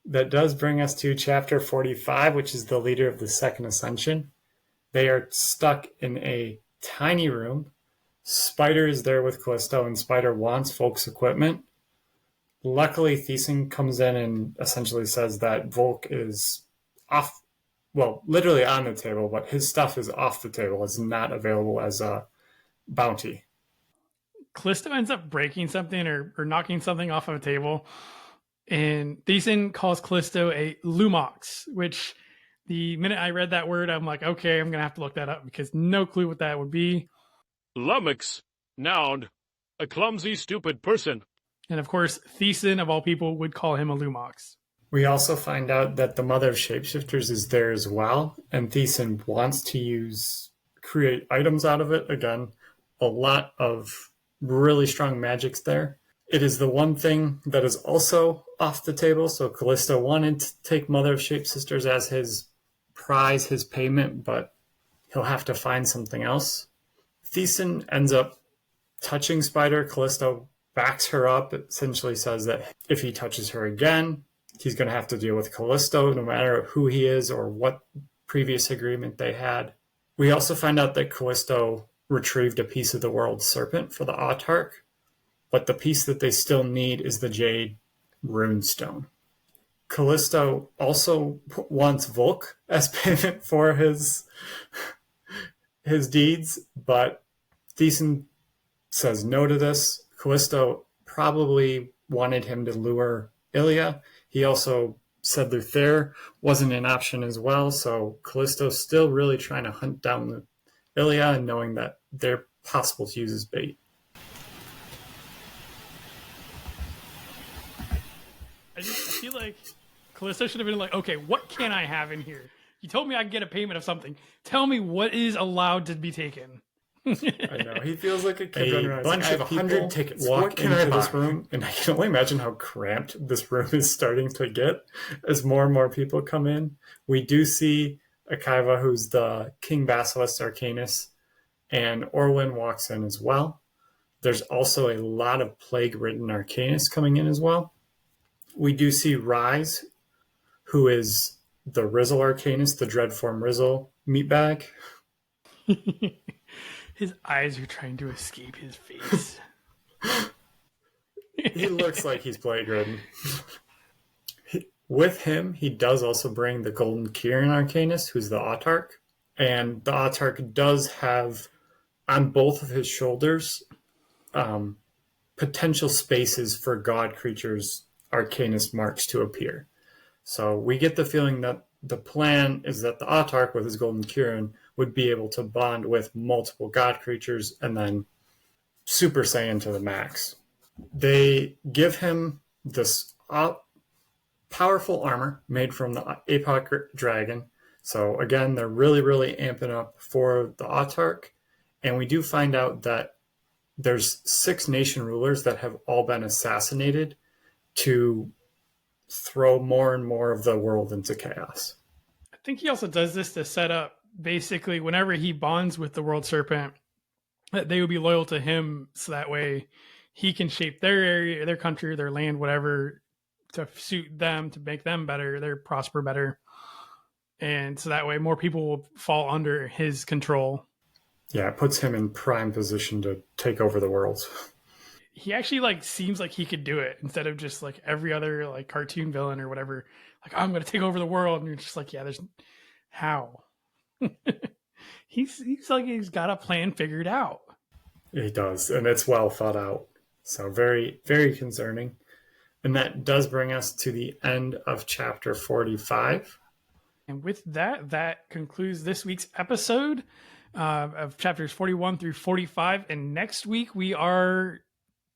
that does bring us to chapter 45, which is the leader of the second ascension. They are stuck in a tiny room. Spider is there with Callisto, and Spider wants Volk's equipment. Luckily, Thesin comes in and essentially says that Volk is off, well, literally on the table, but his stuff is off the table. It's not available as a bounty. Callisto ends up breaking something or knocking something off of a table, and Thesin calls Callisto a Lumox, which the minute I read that word, I'm like, okay, I'm going to have to look that up because no clue what that would be. Lummox, noun, a clumsy, stupid person. And of course, Thesin, of all people, would call him a Lumox. We also find out that the mother of shapeshifters is there as well, and Thesin wants to create items out of it. Again, a lot of really strong magics there. It is the one thing that is also off the table, so Callisto wanted to take Mother of Shapeshifters as his prize, his payment, but he'll have to find something else. Thesin ends up touching Spider. Callisto backs her up. It essentially says that if he touches her again, he's going to have to deal with Callisto, no matter who he is or what previous agreement they had. We also find out that Callisto retrieved a piece of the world serpent for the Autarch, but the piece that they still need is the Jade Runestone. Callisto also wants Volk as payment for his deeds, but Thesin says no to this. Callisto probably wanted him to lure Ilya. He also said Luther wasn't an option as well, so Callisto's still really trying to hunt down Ilya and knowing that they're possible to use as bait. I feel like Callisto should have been like, okay, what can I have in here? You told me I could get a payment of something. Tell me what is allowed to be taken. I know. He feels like a kid running around. Bunch I have of 100 tickets. What Walk into this room, and I can only imagine how cramped this room is starting to get as more and more people come in. We do see Akiva, who's the King Basilisk Arcanist, and Orwin walks in as well. There's also a lot of plague-ridden Arcanists coming in as well. We do see Rise, who is the Rizzle Arcanist, the Dreadform Rizzle meatbag. His eyes are trying to escape his face. He looks like he's plague-ridden. With him, he does also bring the Golden Kieran Arcanist, who's the Autarch. And the Autarch does have, on both of his shoulders, potential spaces for God creatures Arcanist marks to appear. So we get the feeling that the plan is that the Autarch with his Golden Kieran would be able to bond with multiple god creatures and then Super Saiyan to the max. They give him this powerful armor made from the Apoc dragon. So again, they're really, really amping up for the Autarch. And we do find out that there's 6 nation rulers that have all been assassinated to throw more and more of the world into chaos. I think he also does this to set up, basically, whenever he bonds with the World Serpent, that they would be loyal to him, so that way he can shape their area, their country, their land, whatever, to suit them, to make them better, they prosper better. And so that way more people will fall under his control. Yeah, it puts him in prime position to take over the world. He actually seems like he could do it instead of just like every other cartoon villain or whatever. Like, I'm going to take over the world. And you're just like, yeah, there's how. He's like, he's got a plan figured out. He does. And it's well thought out. So very, very concerning. And that does bring us to the end of chapter 45. And with that, that concludes this week's episode of chapters 41 through 45. And next week, we are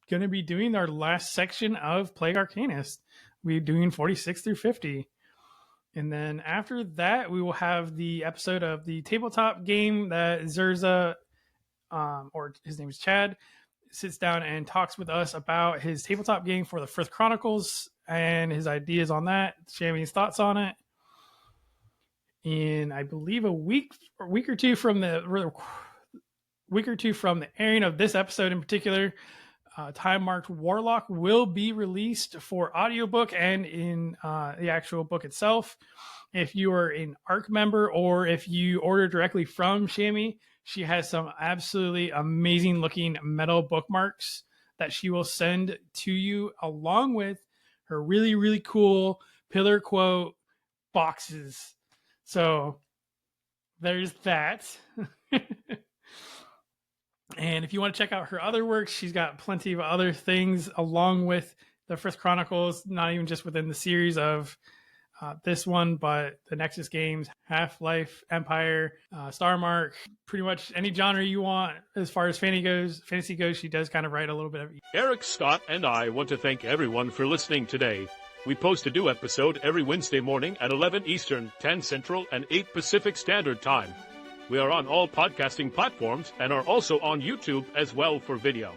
going to be doing our last section of Plague Arcanist. We're doing 46 through 50. And then after that, we will have the episode of the tabletop game that Zerza, or his name is Chad, sits down and talks with us about his tabletop game for the Frith Chronicles and his ideas on that, sharing his thoughts on it. And I believe a week or two from the airing of this episode in particular, Time Marked Warlock will be released for audiobook and in the actual book itself. If you are an ARC member or if you order directly from Shammy, she has some absolutely amazing looking metal bookmarks that she will send to you along with her really, really cool pillar quote boxes. So there's that. And if you want to check out her other works, she's got plenty of other things along with the Frith Chronicles, not even just within the series of this one, but the Nexus games, Half-Life, Empire, Star Mark, pretty much any genre you want as far as fantasy goes. She does kind of write a little bit of Eric, Scott, and I want to thank everyone for listening today. We post a new episode every Wednesday morning at 11 Eastern, 10 Central, and 8 Pacific Standard Time. We are on all podcasting platforms and are also on YouTube as well for video.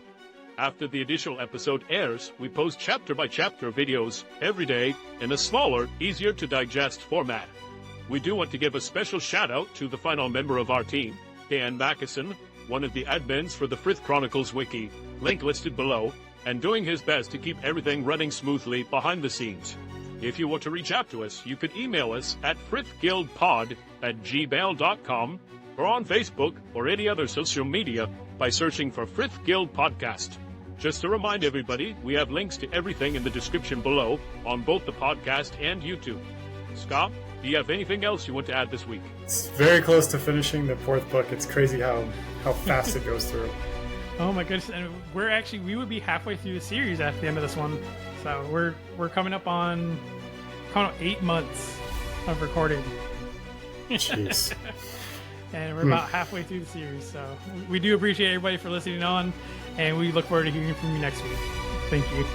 After the additional episode airs, we post chapter-by-chapter videos every day in a smaller, easier-to-digest format. We do want to give a special shout-out to the final member of our team, Dan Mackison, one of the admins for the Frith Chronicles Wiki, link listed below, and doing his best to keep everything running smoothly behind the scenes. If you want to reach out to us, you could email us at frithguildpod@gmail.com or on Facebook or any other social media by searching for Frith Guild Podcast. Just to remind everybody, we have links to everything in the description below on both the podcast and YouTube. Scott, do you have anything else you want to add this week? It's very close to finishing the fourth book. It's crazy how fast it goes through. Oh my goodness! And we would be halfway through the series at the end of this one, so we're coming up on 8 months of recording. Jeez. And we're about halfway through the series, so we do appreciate everybody for listening on, and we look forward to hearing from you next week. Thank you.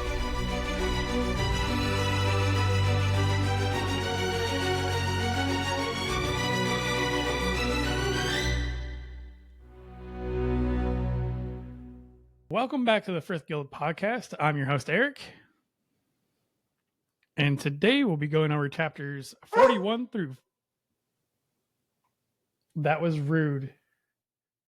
Welcome back to the Frith Guild Podcast. I'm your host, Eric. And today we'll be going over chapters 41 through... That was rude.